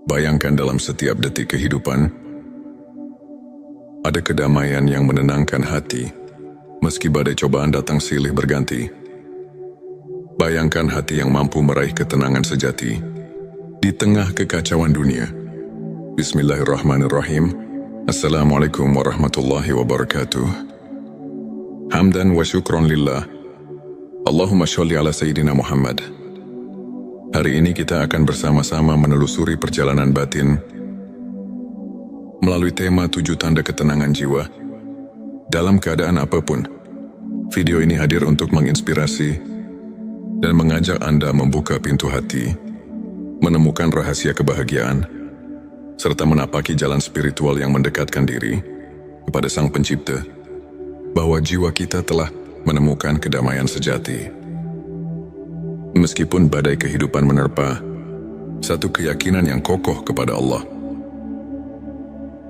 Bayangkan dalam setiap detik kehidupan, ada kedamaian yang menenangkan hati, meski badai cobaan datang silih berganti. Bayangkan hati yang mampu meraih ketenangan sejati, di tengah kekacauan dunia. Bismillahirrahmanirrahim. Assalamualaikum warahmatullahi wabarakatuh. Hamdan wa syukron lillah. Allahumma sholli ala Sayyidina Muhammad. Hari ini kita akan bersama-sama menelusuri perjalanan batin melalui tema 7 tanda ketenangan jiwa dalam keadaan apapun. Video ini hadir untuk menginspirasi dan mengajak Anda membuka pintu hati, menemukan rahasia kebahagiaan, serta menapaki jalan spiritual yang mendekatkan diri kepada Sang Pencipta, bahwa jiwa kita telah menemukan kedamaian sejati. Meskipun badai kehidupan menerpa, satu keyakinan yang kokoh kepada Allah.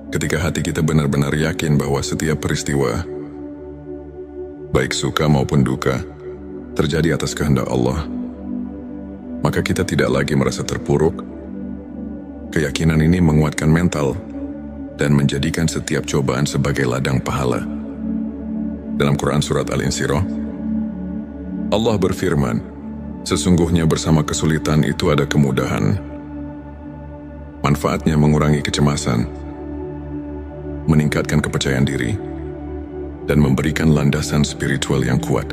Ketika hati kita benar-benar yakin bahwa setiap peristiwa, baik suka maupun duka, terjadi atas kehendak Allah, maka kita tidak lagi merasa terpuruk. Keyakinan ini menguatkan mental dan menjadikan setiap cobaan sebagai ladang pahala. Dalam Quran Surat Al-Insyirah, Allah berfirman, sesungguhnya bersama kesulitan itu ada kemudahan. Manfaatnya mengurangi kecemasan, meningkatkan kepercayaan diri, dan memberikan landasan spiritual yang kuat.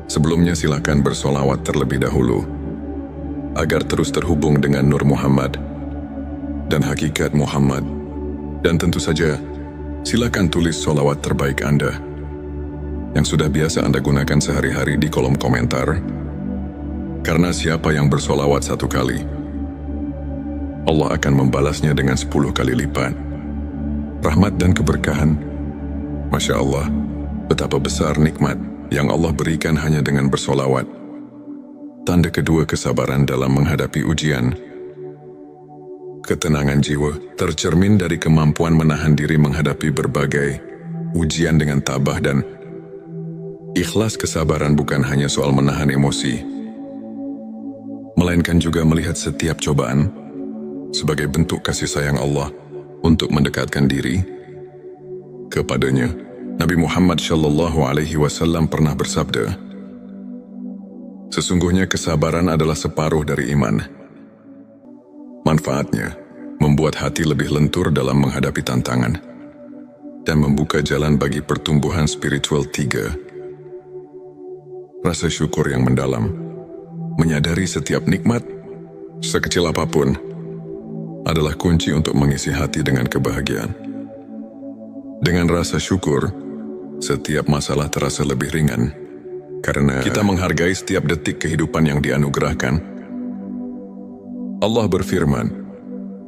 Sebelumnya silakan bersolawat terlebih dahulu, agar terus terhubung dengan Nur Muhammad dan hakikat Muhammad. Dan tentu saja, silakan tulis solawat terbaik Anda, yang sudah biasa Anda gunakan sehari-hari di kolom komentar. Karena siapa yang bersolawat 1 kali, Allah akan membalasnya dengan 10 kali lipat rahmat dan keberkahan. Masya Allah, betapa besar nikmat yang Allah berikan hanya dengan bersolawat. Tanda kedua, kesabaran dalam menghadapi ujian. Ketenangan jiwa tercermin dari kemampuan menahan diri menghadapi berbagai ujian dengan tabah dan ikhlas. Kesabaran bukan hanya soal menahan emosi, melainkan juga melihat setiap cobaan sebagai bentuk kasih sayang Allah untuk mendekatkan diri kepadanya. Nabi Muhammad SAW pernah bersabda, sesungguhnya kesabaran adalah separuh dari iman. Manfaatnya membuat hati lebih lentur dalam menghadapi tantangan dan membuka jalan bagi pertumbuhan spiritual. 3. Rasa syukur yang mendalam. Menyadari setiap nikmat, sekecil apapun, adalah kunci untuk mengisi hati dengan kebahagiaan. Dengan rasa syukur, setiap masalah terasa lebih ringan, karena kita menghargai setiap detik kehidupan yang dianugerahkan. Allah berfirman,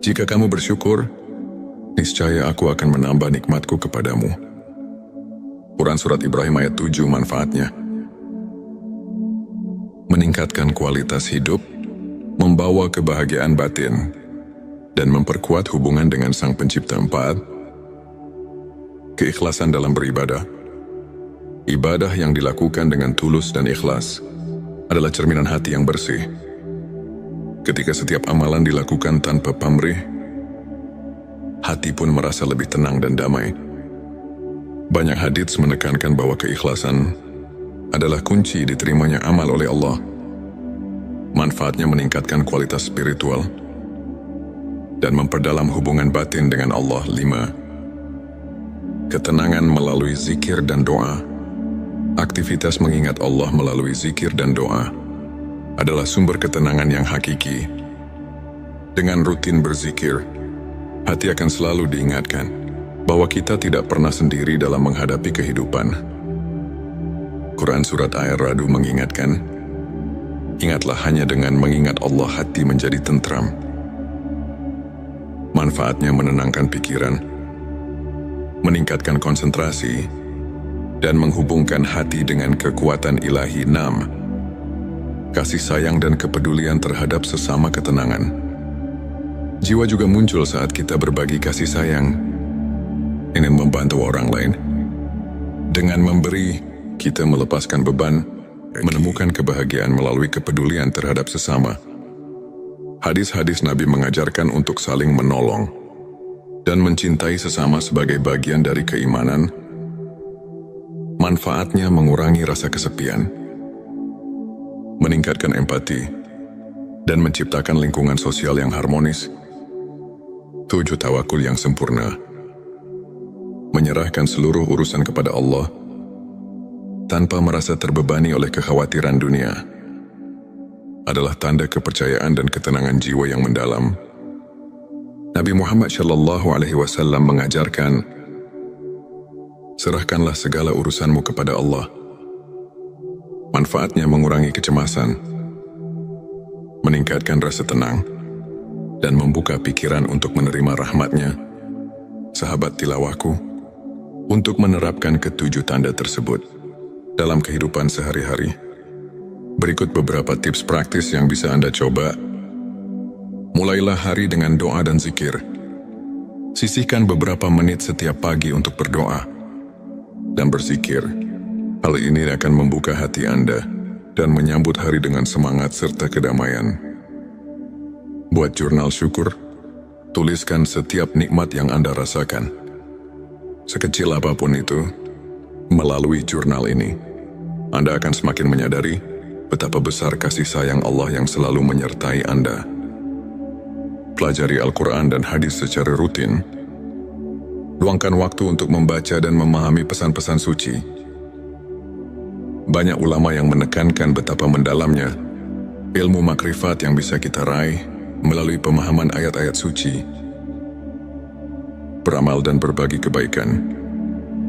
jika kamu bersyukur, niscaya aku akan menambah nikmatku kepadamu. Quran Surat Ibrahim ayat 7. Manfaatnya meningkatkan kualitas hidup, membawa kebahagiaan batin, dan memperkuat hubungan dengan Sang Pencipta. 4. Keikhlasan dalam beribadah. Ibadah yang dilakukan dengan tulus dan ikhlas adalah cerminan hati yang bersih. Ketika setiap amalan dilakukan tanpa pamrih, hati pun merasa lebih tenang dan damai. Banyak hadits menekankan bahwa keikhlasan adalah kunci diterimanya amal oleh Allah. Manfaatnya meningkatkan kualitas spiritual dan memperdalam hubungan batin dengan Allah. 5. Ketenangan melalui zikir dan doa. Aktivitas mengingat Allah melalui zikir dan doa adalah sumber ketenangan yang hakiki. Dengan rutin berzikir, hati akan selalu diingatkan bahwa kita tidak pernah sendiri dalam menghadapi kehidupan. Quran Surat Ar-Ra'd mengingatkan, ingatlah hanya dengan mengingat Allah hati menjadi tentram. Manfaatnya menenangkan pikiran, meningkatkan konsentrasi, dan menghubungkan hati dengan kekuatan ilahi. 6. Kasih sayang dan kepedulian terhadap sesama. Ketenangan jiwa juga muncul saat kita berbagi kasih sayang, ingin membantu orang lain. Dengan memberi, kita melepaskan beban, menemukan kebahagiaan melalui kepedulian terhadap sesama. Hadis-hadis Nabi mengajarkan untuk saling menolong dan mencintai sesama sebagai bagian dari keimanan. Manfaatnya mengurangi rasa kesepian, meningkatkan empati, dan menciptakan lingkungan sosial yang harmonis. 7. Tawakul yang sempurna. Menyerahkan seluruh urusan kepada Allah tanpa merasa terbebani oleh kekhawatiran dunia adalah tanda kepercayaan dan ketenangan jiwa yang mendalam. Nabi Muhammad SAW mengajarkan, serahkanlah segala urusanmu kepada Allah. Manfaatnya mengurangi kecemasan, meningkatkan rasa tenang, dan membuka pikiran untuk menerima rahmat-Nya. Sahabat tilawahku, untuk menerapkan ketujuh tanda tersebut dalam kehidupan sehari-hari, berikut beberapa tips praktis yang bisa Anda coba. Mulailah hari dengan doa dan zikir. Sisihkan beberapa menit setiap pagi untuk berdoa dan berzikir. Hal ini akan membuka hati Anda dan menyambut hari dengan semangat serta kedamaian. Buat jurnal syukur. Tuliskan setiap nikmat yang Anda rasakan, sekecil apapun itu. Melalui jurnal ini, Anda akan semakin menyadari betapa besar kasih sayang Allah yang selalu menyertai Anda. Pelajari Al-Quran dan hadis secara rutin. Luangkan waktu untuk membaca dan memahami pesan-pesan suci. Banyak ulama yang menekankan betapa mendalamnya ilmu makrifat yang bisa kita raih melalui pemahaman ayat-ayat suci. Beramal dan berbagi kebaikan.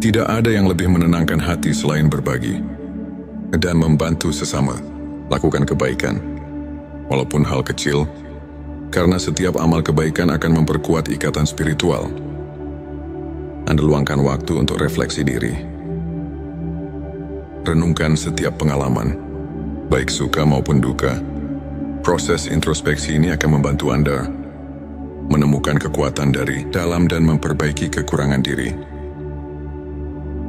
Tidak ada yang lebih menenangkan hati selain berbagi dan membantu sesama. Lakukan kebaikan, walaupun hal kecil, karena setiap amal kebaikan akan memperkuat ikatan spiritual. Anda luangkan waktu untuk refleksi diri. Renungkan setiap pengalaman, baik suka maupun duka. Proses introspeksi ini akan membantu Anda menemukan kekuatan dari dalam dan memperbaiki kekurangan diri.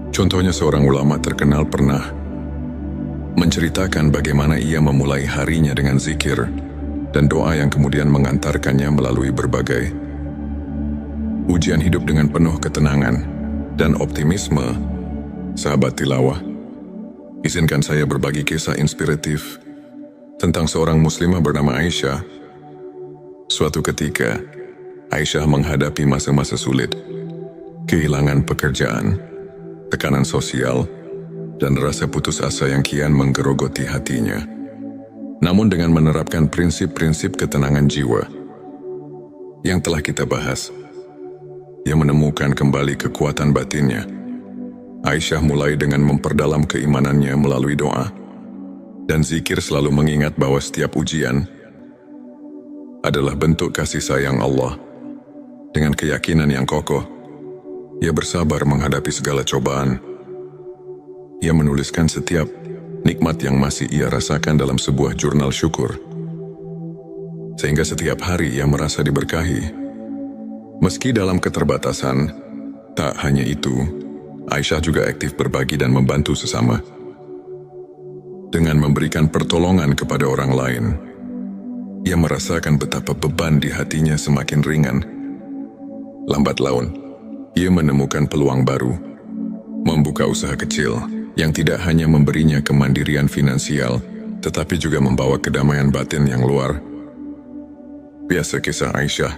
Contohnya, seorang ulama terkenal pernah menceritakan bagaimana ia memulai harinya dengan zikir dan doa yang kemudian mengantarkannya melalui berbagai ujian hidup dengan penuh ketenangan dan optimisme. Sahabat tilawah, izinkan saya berbagi kisah inspiratif tentang seorang muslimah bernama Aisyah. Suatu ketika, Aisyah menghadapi masa-masa sulit, kehilangan pekerjaan, tekanan sosial, dan rasa putus asa yang kian menggerogoti hatinya. Namun dengan menerapkan prinsip-prinsip ketenangan jiwa yang telah kita bahas, ia menemukan kembali kekuatan batinnya. Aisyah mulai dengan memperdalam keimanannya melalui doa dan zikir, selalu mengingat bahwa setiap ujian adalah bentuk kasih sayang Allah. Dengan keyakinan yang kokoh, ia bersabar menghadapi segala cobaan. Ia menuliskan setiap nikmat yang masih ia rasakan dalam sebuah jurnal syukur, sehingga setiap hari ia merasa diberkahi. Meski dalam keterbatasan, tak hanya itu, Aisyah juga aktif berbagi dan membantu sesama. Dengan memberikan pertolongan kepada orang lain, ia merasakan betapa beban di hatinya semakin ringan. Lambat laun, ia menemukan peluang baru, membuka usaha kecil yang tidak hanya memberinya kemandirian finansial, tetapi juga membawa kedamaian batin yang luar biasa. Kisah Aisyah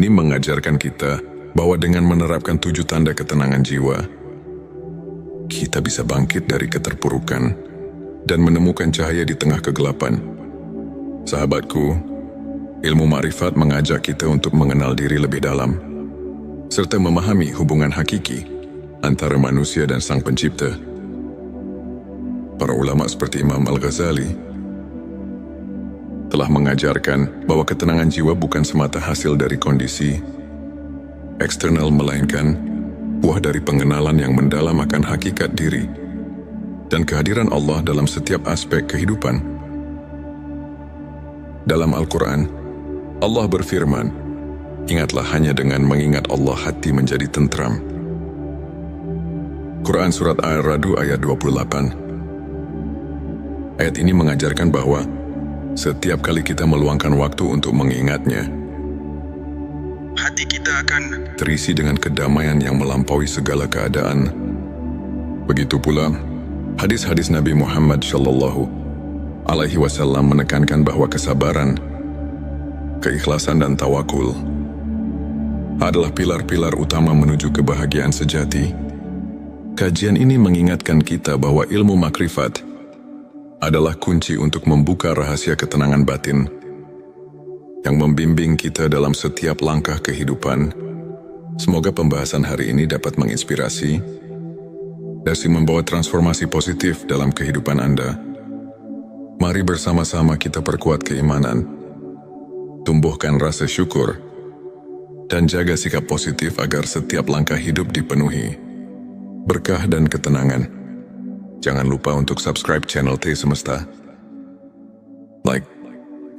ini mengajarkan kita bahwa dengan menerapkan 7 tanda ketenangan jiwa, kita bisa bangkit dari keterpurukan dan menemukan cahaya di tengah kegelapan. Sahabatku, ilmu makrifat mengajak kita untuk mengenal diri lebih dalam, serta memahami hubungan hakiki antara manusia dan Sang Pencipta. Para ulama seperti Imam Al-Ghazali telah mengajarkan bahwa ketenangan jiwa bukan semata hasil dari kondisi eksternal, melainkan buah dari pengenalan yang mendalam akan hakikat diri dan kehadiran Allah dalam setiap aspek kehidupan. Dalam Al-Quran, Allah berfirman, "Ingatlah, hanya dengan mengingat Allah hati menjadi tentram." Quran Surat Ar-Ra'd ayat 28. Ayat ini mengajarkan bahwa setiap kali kita meluangkan waktu untuk mengingatnya, hati kita akan terisi dengan kedamaian yang melampaui segala keadaan. Begitu pula, hadis-hadis Nabi Muhammad Shallallahu Alaihi Wasallam menekankan bahwa kesabaran, keikhlasan dan tawakul adalah pilar-pilar utama menuju kebahagiaan sejati. Kajian ini mengingatkan kita bahwa ilmu makrifat adalah kunci untuk membuka rahasia ketenangan batin yang membimbing kita dalam setiap langkah kehidupan. Semoga pembahasan hari ini dapat menginspirasi dan membawa transformasi positif dalam kehidupan Anda. Mari bersama-sama kita perkuat keimanan, tumbuhkan rasa syukur, dan jaga sikap positif agar setiap langkah hidup dipenuhi berkah dan ketenangan. Jangan lupa untuk subscribe channel T Semesta, like,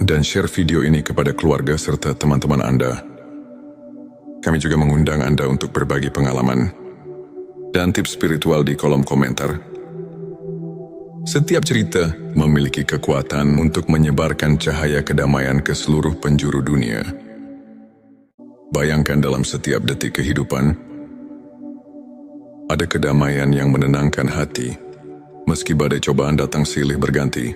dan share video ini kepada keluarga serta teman-teman Anda. Kami juga mengundang Anda untuk berbagi pengalaman dan tips spiritual di kolom komentar. Setiap cerita memiliki kekuatan untuk menyebarkan cahaya kedamaian ke seluruh penjuru dunia. Bayangkan dalam setiap detik kehidupan, ada kedamaian yang menenangkan hati, meski badai cobaan datang silih berganti.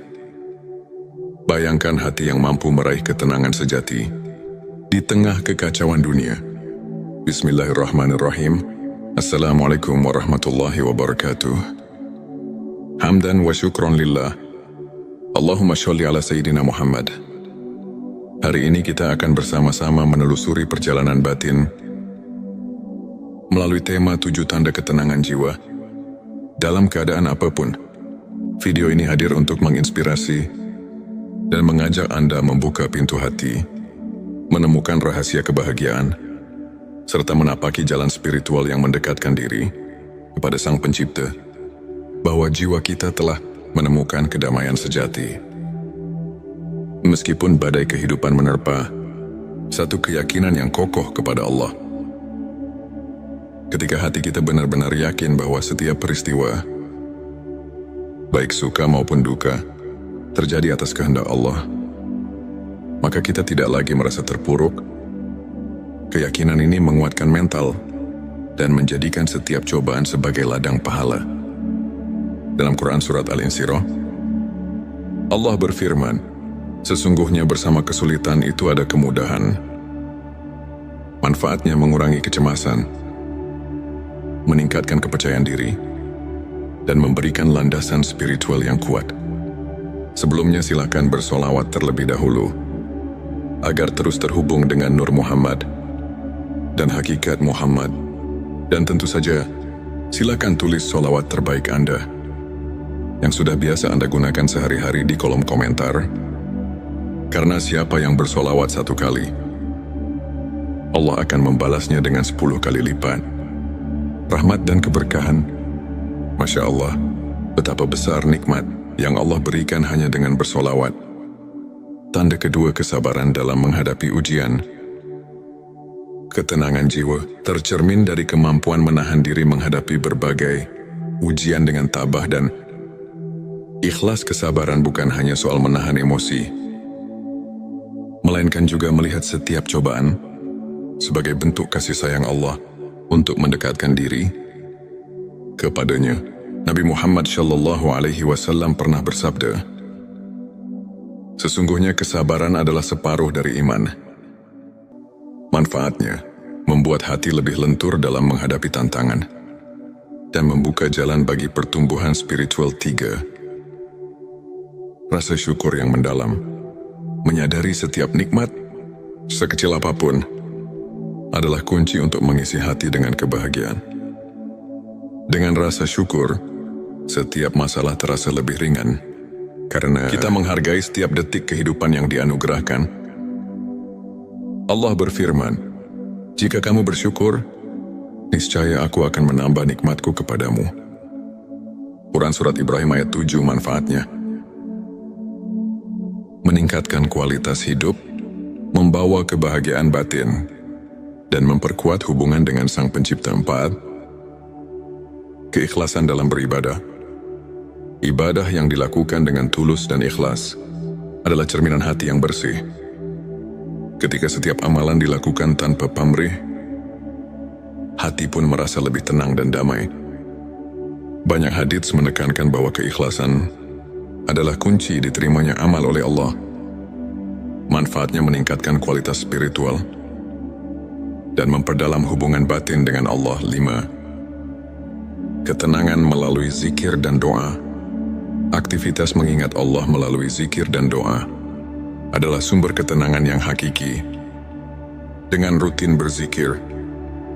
Bayangkan hati yang mampu meraih ketenangan sejati di tengah kekacauan dunia. Bismillahirrahmanirrahim. Assalamualaikum warahmatullahi wabarakatuh. Hamdan wa syukron lillah. Allahumma sholli ala Sayyidina Muhammad. Hari ini kita akan bersama-sama menelusuri perjalanan batin melalui tema 7 tanda ketenangan jiwa dalam keadaan apapun. Video ini hadir untuk menginspirasi dan mengajak Anda membuka pintu hati, menemukan rahasia kebahagiaan, serta menapaki jalan spiritual yang mendekatkan diri kepada Sang Pencipta, bahwa jiwa kita telah menemukan kedamaian sejati. Meskipun badai kehidupan menerpa, satu keyakinan yang kokoh kepada Allah. Ketika hati kita benar-benar yakin bahwa setiap peristiwa, baik suka maupun duka, terjadi atas kehendak Allah, maka kita tidak lagi merasa terpuruk. Keyakinan ini menguatkan mental dan menjadikan setiap cobaan sebagai ladang pahala. Dalam Quran Surat Al-Insyirah, Allah berfirman, sesungguhnya bersama kesulitan itu ada kemudahan. Manfaatnya mengurangi kecemasan, meningkatkan kepercayaan diri, dan memberikan landasan spiritual yang kuat. Sebelumnya silakan bersolawat terlebih dahulu, agar terus terhubung dengan Nur Muhammad dan hakikat Muhammad. Dan tentu saja, silakan tulis solawat terbaik Anda yang sudah biasa Anda gunakan sehari-hari di kolom komentar. Karena siapa yang bersolawat 1 kali, Allah akan membalasnya dengan 10 kali lipat rahmat dan keberkahan. Masya Allah, betapa besar nikmat yang Allah berikan hanya dengan bersolawat. Tanda kedua kesabaran dalam menghadapi ujian. Ketenangan jiwa tercermin dari kemampuan menahan diri menghadapi berbagai ujian dengan tabah dan ikhlas. Kesabaran bukan hanya soal menahan emosi, melainkan juga melihat setiap cobaan sebagai bentuk kasih sayang Allah untuk mendekatkan diri kepadanya. Nabi Muhammad Shallallahu Alaihi Wasallam pernah bersabda, sesungguhnya kesabaran adalah separuh dari iman. Manfaatnya membuat hati lebih lentur dalam menghadapi tantangan dan membuka jalan bagi pertumbuhan spiritual. 3. Rasa syukur yang mendalam. Menyadari setiap nikmat, sekecil apapun, adalah kunci untuk mengisi hati dengan kebahagiaan. Dengan rasa syukur, setiap masalah terasa lebih ringan, karena kita menghargai setiap detik kehidupan yang dianugerahkan. Allah berfirman, jika kamu bersyukur, niscaya aku akan menambah nikmatku kepadamu. Quran Surat Ibrahim ayat 7. Manfaatnya meningkatkan kualitas hidup, membawa kebahagiaan batin, dan memperkuat hubungan dengan Sang Pencipta. 4. Keikhlasan dalam beribadah. Ibadah yang dilakukan dengan tulus dan ikhlas adalah cerminan hati yang bersih. Ketika setiap amalan dilakukan tanpa pamrih, hati pun merasa lebih tenang dan damai. Banyak hadits menekankan bahwa keikhlasan adalah kunci diterimanya amal oleh Allah. Manfaatnya meningkatkan kualitas spiritual dan memperdalam hubungan batin dengan Allah. 5. Ketenangan melalui zikir dan doa. Aktivitas mengingat Allah melalui zikir dan doa adalah sumber ketenangan yang hakiki. Dengan rutin berzikir,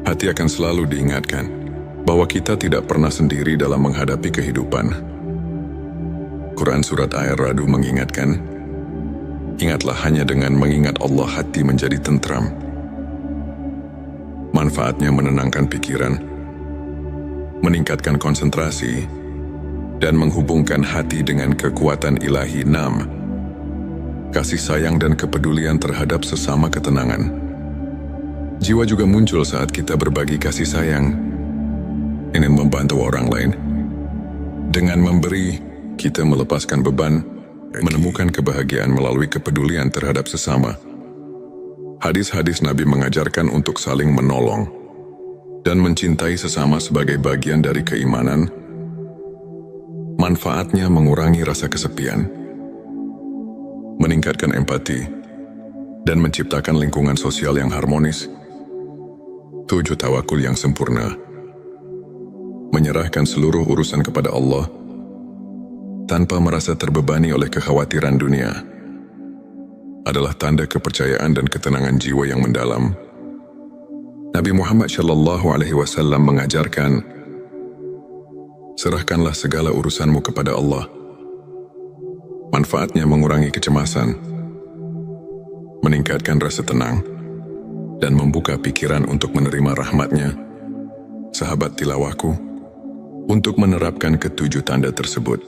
hati akan selalu diingatkan bahwa kita tidak pernah sendiri dalam menghadapi kehidupan. Quran Surat Ar-Ra'd mengingatkan, ingatlah hanya dengan mengingat Allah hati menjadi tentram. Manfaatnya menenangkan pikiran, meningkatkan konsentrasi, dan menghubungkan hati dengan kekuatan ilahi. 6. Kasih sayang dan kepedulian terhadap sesama ketenangan. Jiwa juga muncul saat kita berbagi kasih sayang, ingin membantu orang lain. Dengan memberi, kita melepaskan beban, menemukan kebahagiaan melalui kepedulian terhadap sesama. Hadis-hadis Nabi mengajarkan untuk saling menolong dan mencintai sesama sebagai bagian dari keimanan. Manfaatnya mengurangi rasa kesepian, meningkatkan empati, dan menciptakan lingkungan sosial yang harmonis. 7. Tawakul yang sempurna. Menyerahkan seluruh urusan kepada Allah tanpa merasa terbebani oleh kekhawatiran dunia adalah tanda kepercayaan dan ketenangan jiwa yang mendalam. Nabi Muhammad SAW mengajarkan, serahkanlah segala urusanmu kepada Allah. Manfaatnya mengurangi kecemasan, meningkatkan rasa tenang, dan membuka pikiran untuk menerima rahmat-Nya. Sahabat tilawahku, untuk menerapkan ketujuh tanda tersebut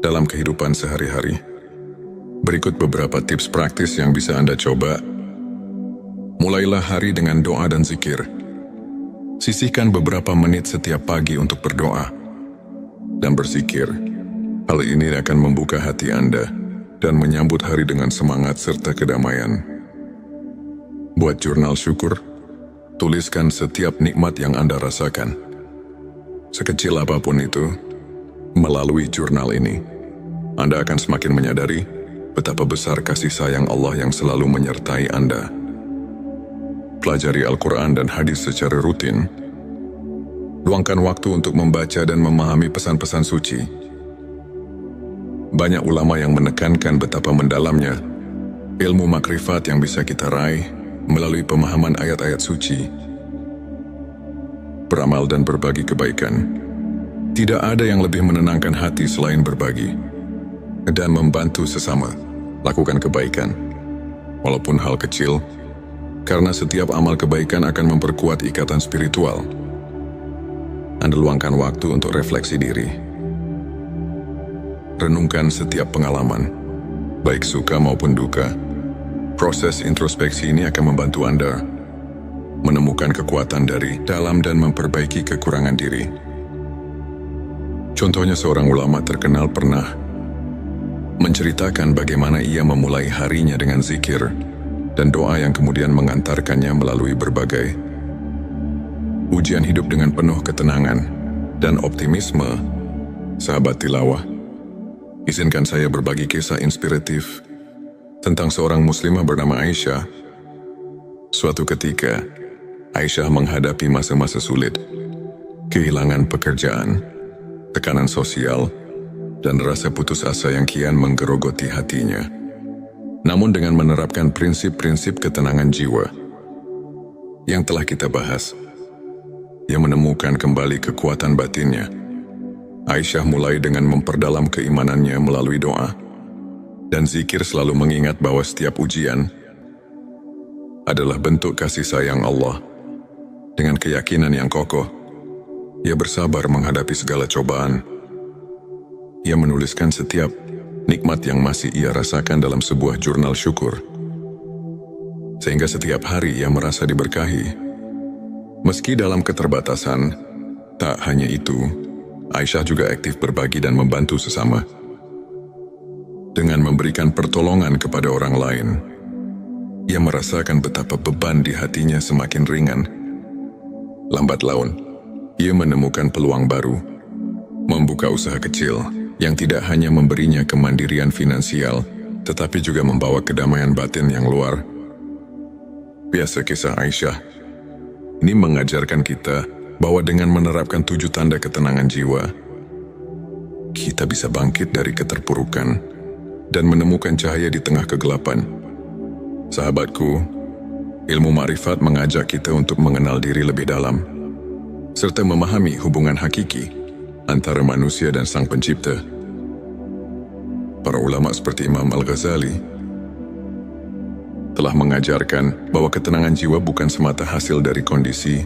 dalam kehidupan sehari-hari, berikut beberapa tips praktis yang bisa Anda coba. Mulailah hari dengan doa dan zikir. Sisihkan beberapa menit setiap pagi untuk berdoa dan berzikir. Hal ini akan membuka hati Anda dan menyambut hari dengan semangat serta kedamaian. Buat jurnal syukur. Tuliskan setiap nikmat yang Anda rasakan, sekecil apapun itu. Melalui jurnal ini, Anda akan semakin menyadari betapa besar kasih sayang Allah yang selalu menyertai Anda. Pelajari Al-Quran dan hadis secara rutin. Luangkan waktu untuk membaca dan memahami pesan-pesan suci. Banyak ulama yang menekankan betapa mendalamnya ilmu makrifat yang bisa kita raih melalui pemahaman ayat-ayat suci. Beramal dan berbagi kebaikan. Tidak ada yang lebih menenangkan hati selain berbagi dan membantu sesama. Lakukan kebaikan, walaupun hal kecil, karena setiap amal kebaikan akan memperkuat ikatan spiritual. Anda luangkan waktu untuk refleksi diri. Renungkan setiap pengalaman, baik suka maupun duka. Proses introspeksi ini akan membantu Anda menemukan kekuatan dari dalam dan memperbaiki kekurangan diri. Contohnya, seorang ulama terkenal pernah menceritakan bagaimana ia memulai harinya dengan zikir dan doa yang kemudian mengantarkannya melalui berbagai ujian hidup dengan penuh ketenangan dan optimisme. Sahabat tilawah, izinkan saya berbagi kisah inspiratif tentang seorang muslimah bernama Aisyah. Suatu ketika, Aisyah menghadapi masa-masa sulit, kehilangan pekerjaan, tekanan sosial, dan rasa putus asa yang kian menggerogoti hatinya. Namun dengan menerapkan prinsip-prinsip ketenangan jiwa yang telah kita bahas, ia menemukan kembali kekuatan batinnya. Aisyah mulai dengan memperdalam keimanannya melalui doa dan zikir, selalu mengingat bahwa setiap ujian adalah bentuk kasih sayang Allah. Dengan keyakinan yang kokoh, ia bersabar menghadapi segala cobaan. Ia menuliskan setiap nikmat yang masih ia rasakan dalam sebuah jurnal syukur, sehingga setiap hari ia merasa diberkahi. Meski dalam keterbatasan, tak hanya itu, Aisyah juga aktif berbagi dan membantu sesama. Dengan memberikan pertolongan kepada orang lain, ia merasakan betapa beban di hatinya semakin ringan. Lambat laun, ia menemukan peluang baru, membuka usaha kecil yang tidak hanya memberinya kemandirian finansial, tetapi juga membawa kedamaian batin yang luar biasa. Kisah Aisyah ini mengajarkan kita bahwa dengan menerapkan 7 tanda ketenangan jiwa, kita bisa bangkit dari keterpurukan dan menemukan cahaya di tengah kegelapan. Sahabatku, ilmu ma'rifat mengajak kita untuk mengenal diri lebih dalam, serta memahami hubungan hakiki antara manusia dan Sang Pencipta. Para ulama seperti Imam Al-Ghazali telah mengajarkan bahwa ketenangan jiwa bukan semata hasil dari kondisi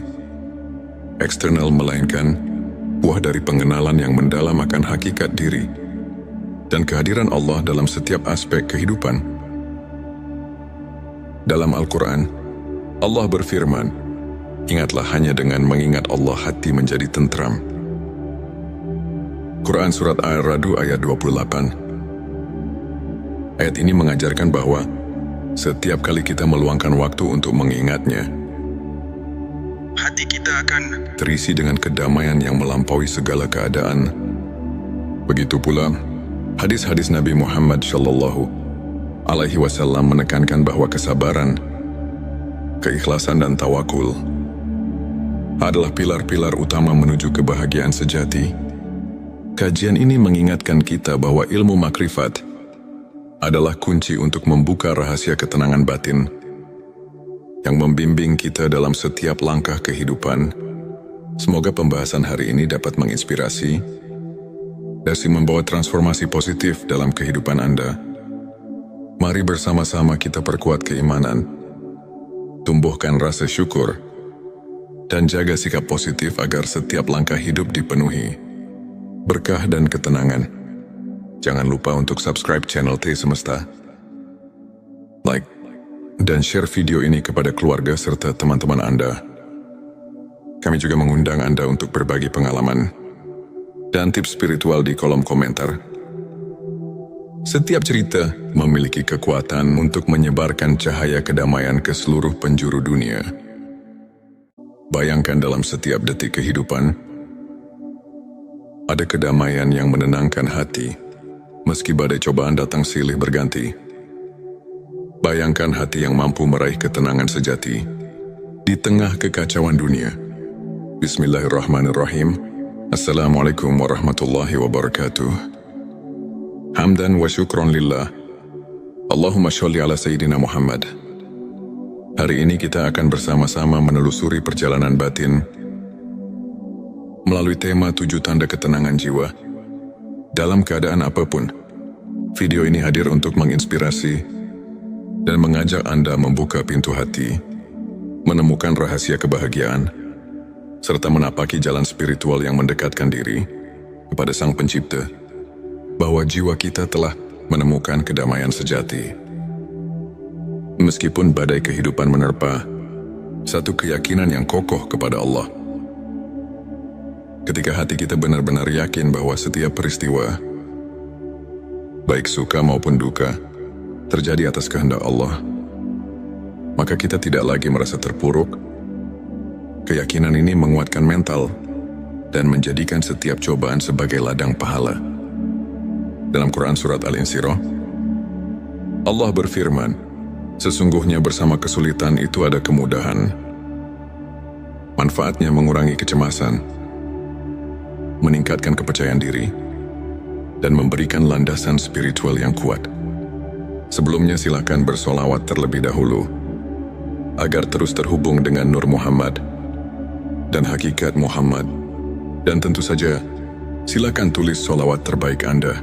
eksternal, melainkan buah dari pengenalan yang mendalam akan hakikat diri dan kehadiran Allah dalam setiap aspek kehidupan. Dalam Al-Quran, Allah berfirman, "Ingatlah, hanya dengan mengingat Allah hati menjadi tentram." Quran Surat Ar-Ra'd ayat 28. Ayat ini mengajarkan bahwa setiap kali kita meluangkan waktu untuk mengingatnya, hati kita akan terisi dengan kedamaian yang melampaui segala keadaan. Begitu pula, hadis-hadis Nabi Muhammad SAW menekankan bahwa kesabaran, keikhlasan dan tawakul adalah pilar-pilar utama menuju kebahagiaan sejati. Kajian ini mengingatkan kita bahwa ilmu makrifat adalah kunci untuk membuka rahasia ketenangan batin yang membimbing kita dalam setiap langkah kehidupan. Semoga pembahasan hari ini dapat menginspirasi dan membawa transformasi positif dalam kehidupan Anda. Mari bersama-sama kita perkuat keimanan, tumbuhkan rasa syukur, dan jaga sikap positif agar setiap langkah hidup dipenuhi berkah dan ketenangan. Jangan lupa untuk subscribe channel T Semesta, like, dan share video ini kepada keluarga serta teman-teman Anda. Kami juga mengundang Anda untuk berbagi pengalaman dan tips spiritual di kolom komentar. Setiap cerita memiliki kekuatan untuk menyebarkan cahaya kedamaian ke seluruh penjuru dunia. Bayangkan, dalam setiap detik kehidupan, ada kedamaian yang menenangkan hati, meski badai cobaan datang silih berganti. Bayangkan hati yang mampu meraih ketenangan sejati di tengah kekacauan dunia. Bismillahirrahmanirrahim. Assalamualaikum warahmatullahi wabarakatuh. Hamdan wa syukron lillah. Allahumma sholli ala Sayyidina Muhammad. Hari ini kita akan bersama-sama menelusuri perjalanan batin melalui tema 7 tanda ketenangan jiwa. Dalam keadaan apapun, video ini hadir untuk menginspirasi dan mengajak Anda membuka pintu hati, menemukan rahasia kebahagiaan, serta menapaki jalan spiritual yang mendekatkan diri kepada Sang Pencipta, bahwa jiwa kita telah menemukan kedamaian sejati. Meskipun badai kehidupan menerpa, satu keyakinan yang kokoh kepada Allah. Ketika hati kita benar-benar yakin bahwa setiap peristiwa, baik suka maupun duka, terjadi atas kehendak Allah, maka kita tidak lagi merasa terpuruk. Keyakinan ini menguatkan mental dan menjadikan setiap cobaan sebagai ladang pahala. Dalam Quran Surat Al-Insyirah, Allah berfirman, "Sesungguhnya bersama kesulitan itu ada kemudahan. Manfaatnya mengurangi kecemasan, meningkatkan kepercayaan diri, dan memberikan landasan spiritual yang kuat." Sebelumnya silakan bersolawat terlebih dahulu agar terus terhubung dengan Nur Muhammad dan hakikat Muhammad. Dan tentu saja, silakan tulis solawat terbaik Anda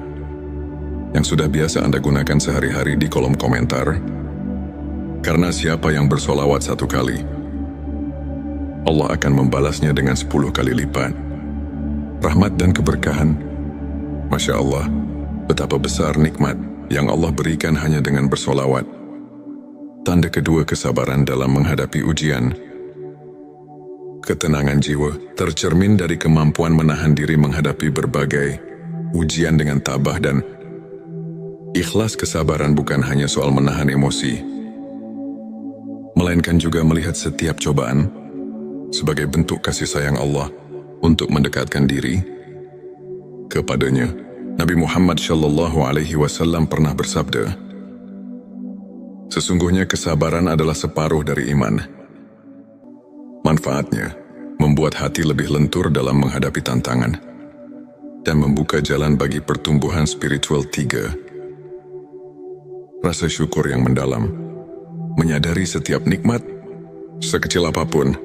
yang sudah biasa Anda gunakan sehari-hari di kolom komentar. Karena siapa yang bersolawat 1 kali, Allah akan membalasnya dengan 10 kali lipat rahmat dan keberkahan. Masya Allah, betapa besar nikmat yang Allah berikan hanya dengan bersolawat. Tanda kedua, kesabaran dalam menghadapi ujian. Ketenangan jiwa tercermin dari kemampuan menahan diri menghadapi berbagai ujian dengan tabah dan Ikhlas kesabaran bukan hanya soal menahan emosi, melainkan juga melihat setiap cobaan sebagai bentuk kasih sayang Allah untuk mendekatkan diri kepadanya. Nabi Muhammad SAW pernah bersabda, "Sesungguhnya kesabaran adalah separuh dari iman. Manfaatnya membuat hati lebih lentur dalam menghadapi tantangan dan membuka jalan bagi pertumbuhan spiritual. 3. Rasa syukur yang mendalam. Menyadari setiap nikmat, sekecil apapun,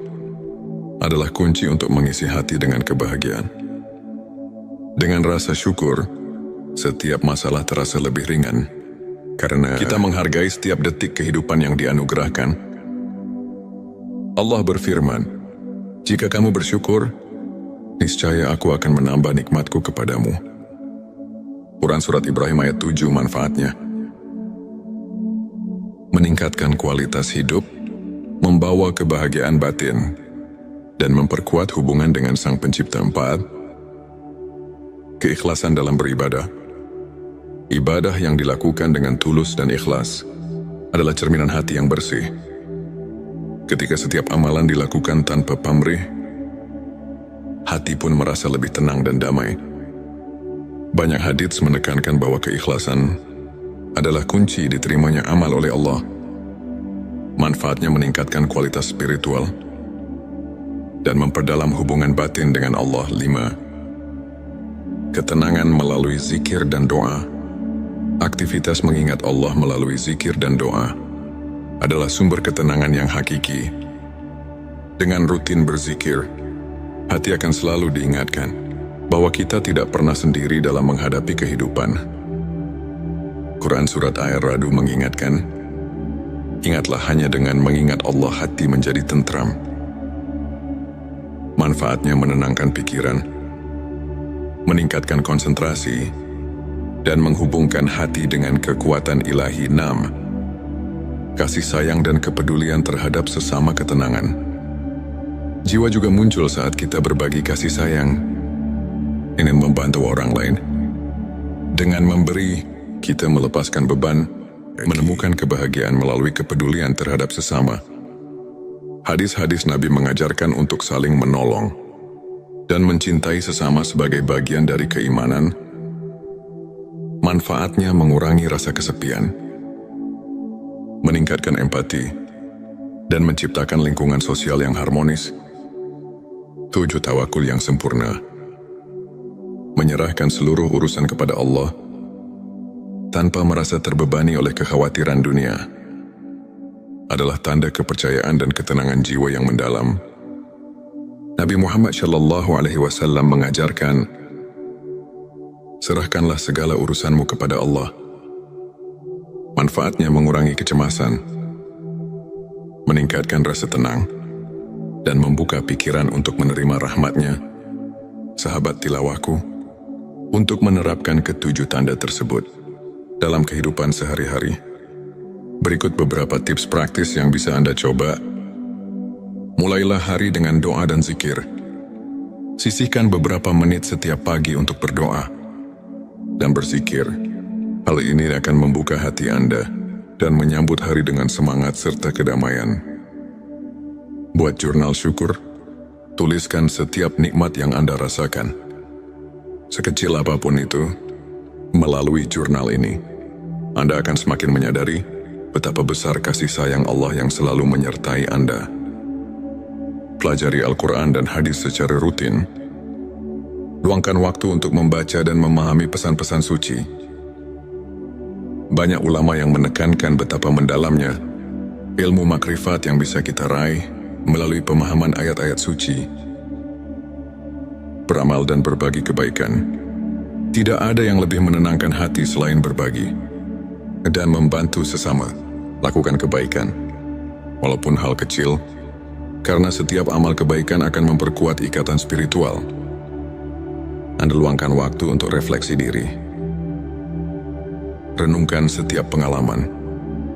adalah kunci untuk mengisi hati dengan kebahagiaan. Dengan rasa syukur, setiap masalah terasa lebih ringan, karena kita menghargai setiap detik kehidupan yang dianugerahkan. Allah berfirman, "Jika kamu bersyukur, niscaya aku akan menambah nikmatku kepadamu." Quran Surat Ibrahim ayat 7. Manfaatnya meningkatkan kualitas hidup, membawa kebahagiaan batin, dan memperkuat hubungan dengan Sang Pencipta. 4. Keikhlasan dalam beribadah. Ibadah yang dilakukan dengan tulus dan ikhlas adalah cerminan hati yang bersih. Ketika setiap amalan dilakukan tanpa pamrih, hati pun merasa lebih tenang dan damai. Banyak hadits menekankan bahwa keikhlasan adalah kunci diterimanya amal oleh Allah. Manfaatnya meningkatkan kualitas spiritual dan memperdalam hubungan batin dengan Allah. 5. Ketenangan melalui zikir dan doa. Aktivitas mengingat Allah melalui zikir dan doa adalah sumber ketenangan yang hakiki. Dengan rutin berzikir, hati akan selalu diingatkan bahwa kita tidak pernah sendiri dalam menghadapi kehidupan. Quran Surat Ar-Ra'd mengingatkan, "Ingatlah hanya dengan mengingat Allah hati menjadi tentram." Manfaatnya menenangkan pikiran, meningkatkan konsentrasi, dan menghubungkan hati dengan kekuatan ilahi. 6. Kasih sayang dan kepedulian terhadap sesama ketenangan. Jiwa juga muncul saat kita berbagi kasih sayang, ingin membantu orang lain. Dengan memberi, kita melepaskan beban, menemukan kebahagiaan melalui kepedulian terhadap sesama. Hadis-hadis Nabi mengajarkan untuk saling menolong dan mencintai sesama sebagai bagian dari keimanan. Manfaatnya mengurangi rasa kesepian, meningkatkan empati, dan menciptakan lingkungan sosial yang harmonis. 7. Tawakul yang sempurna. Menyerahkan seluruh urusan kepada Allah tanpa merasa terbebani oleh kekhawatiran dunia adalah tanda kepercayaan dan ketenangan jiwa yang mendalam. Nabi Muhammad SAW mengajarkan, "Serahkanlah segala urusanmu kepada Allah." Manfaatnya mengurangi kecemasan, meningkatkan rasa tenang, dan membuka pikiran untuk menerima rahmat-Nya. Sahabat tilawahku, untuk menerapkan ketujuh tanda tersebut dalam kehidupan sehari-hari, berikut beberapa tips praktis yang bisa Anda coba. Mulailah hari dengan doa dan zikir. Sisihkan beberapa menit setiap pagi untuk berdoa dan berzikir. Hal ini akan membuka hati Anda dan menyambut hari dengan semangat serta kedamaian. Buat jurnal syukur. Tuliskan setiap nikmat yang Anda rasakan, sekecil apapun itu. Melalui jurnal ini, Anda akan semakin menyadari betapa besar kasih sayang Allah yang selalu menyertai Anda. Pelajari Al-Quran dan hadis secara rutin. Luangkan waktu untuk membaca dan memahami pesan-pesan suci. Banyak ulama yang menekankan betapa mendalamnya ilmu makrifat yang bisa kita raih melalui pemahaman ayat-ayat suci. Beramal dan berbagi kebaikan. Tidak ada yang lebih menenangkan hati selain berbagi dan membantu sesama. Lakukan kebaikan, walaupun hal kecil, karena setiap amal kebaikan akan memperkuat ikatan spiritual. Anda luangkan waktu untuk refleksi diri. Renungkan setiap pengalaman,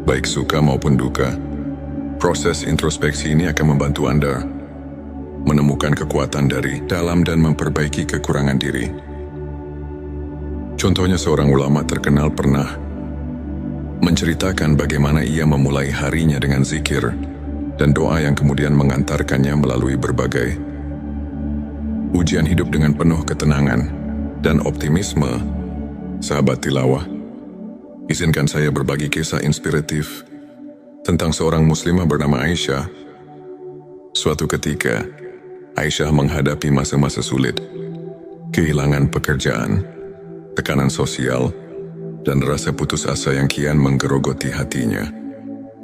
baik suka maupun duka. Proses introspeksi ini akan membantu Anda menemukan kekuatan dari dalam dan memperbaiki kekurangan diri. Contohnya, seorang ulama terkenal pernah menceritakan bagaimana ia memulai harinya dengan zikir dan doa yang kemudian mengantarkannya melalui berbagai ujian hidup dengan penuh ketenangan dan optimisme. Sahabat tilawah, izinkan saya berbagi kisah inspiratif tentang seorang muslimah bernama Aisyah. Suatu ketika, Aisyah menghadapi masa-masa sulit, kehilangan pekerjaan, tekanan sosial, dan rasa putus asa yang kian menggerogoti hatinya.